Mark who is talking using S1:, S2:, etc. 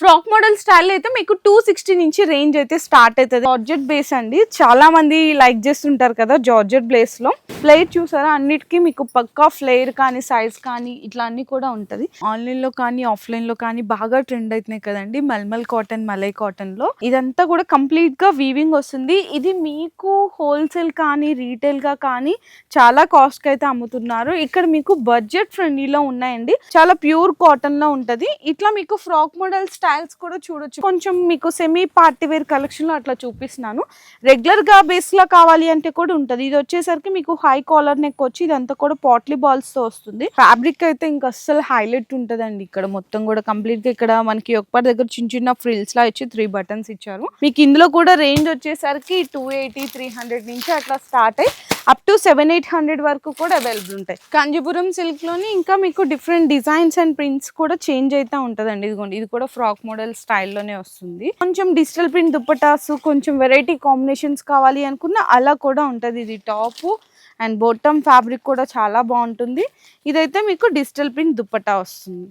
S1: Frock model style అయితే మీకు 260 నుంచి రేంజ్ అయితే స్టార్ట్ అవుతుంది. జార్జెట్ బేస్ అండి, చాలా మంది లైక్ చేస్తుంటారు కదా జార్జెట్ బేస్ లో. ప్లేట్ చూసారా, అన్నిటికీ మీకు పక్కా ఫ్లేర్ కానీ సైజ్ కానీ ఇట్లా అన్ని కూడా ఉంటది. ఆన్లైన్ లో కానీ ఆఫ్లైన్ లో కానీ బాగా ట్రెండ్ అవుతున్నాయి కదండి మల్మల్ కాటన్, మలై కాటన్ లో. ఇదంతా కూడా కంప్లీట్ గా వీవింగ్ వస్తుంది. ఇది మీకు హోల్సేల్ కానీ రీటైల్ గా కానీ చాలా కాస్ట్ కి అయితే అమ్ముతున్నారు. ఇక్కడ మీకు బడ్జెట్ ఫ్రెండ్లీలో ఉన్నాయండి. చాలా ప్యూర్ కాటన్ లో ఉంటది. ఇట్లా మీకు ఫ్రాక్ మోడల్ స్టైల్స్ కూడా చూడొచ్చు. కొంచెం మీకు సెమీ పార్టీ వేర్ కలెక్షన్ లో అట్లా చూపిస్తున్నాను. రెగ్యులర్ గా బేస్ లా కావాలి అంటే కూడా ఉంటది. ఇది వచ్చేసరికి మీకు హై కాలర్ నెక్ వచ్చి ఇదంతా కూడా పాట్లీ బాల్స్ తో వస్తుంది. ఫ్యాబ్రిక్ అయితే ఇంకా అస్సలు హైలైట్ ఉంటదండి. ఇక్కడ మొత్తం కూడా కంప్లీట్ గా ఇక్కడ మనకి ఒక్క దగ్గర చిన్న చిన్న ఫ్రిల్స్ లా ఇచ్చి 3 బటన్స్ ఇచ్చారు. మీకు ఇందులో కూడా రేంజ్ వచ్చేసరికి 280, 300 నుంచి అట్లా స్టార్ట్ అయ్యి అప్ టు 700-800 వరకు కూడా అవైలబుల్ ఉంటాయి. కాంజీపురం సిల్క్ లోని ఇంకా మీకు డిఫరెంట్ డిజైన్స్ అండ్ ప్రింట్స్ కూడా చేంజ్ అయితే ఉంటదండి. ఇదిగోండి, ఇది కూడా ఫ్రాక్ మోడల్ స్టైల్లోనే వస్తుంది. కొంచెం డిజిటల్ ప్రింట్ దుప్పటాస్, కొంచెం వెరైటీ కాంబినేషన్స్ కావాలి అనుకున్న అలా కూడా ఉంటది. ఇది టాప్ అండ్ బాటమ్ ఫ్యాబ్రిక్ కూడా చాలా బాగుంటుంది. ఇదైతే మీకు డిజిటల్ ప్రింట్ దుప్పటా వస్తుంది.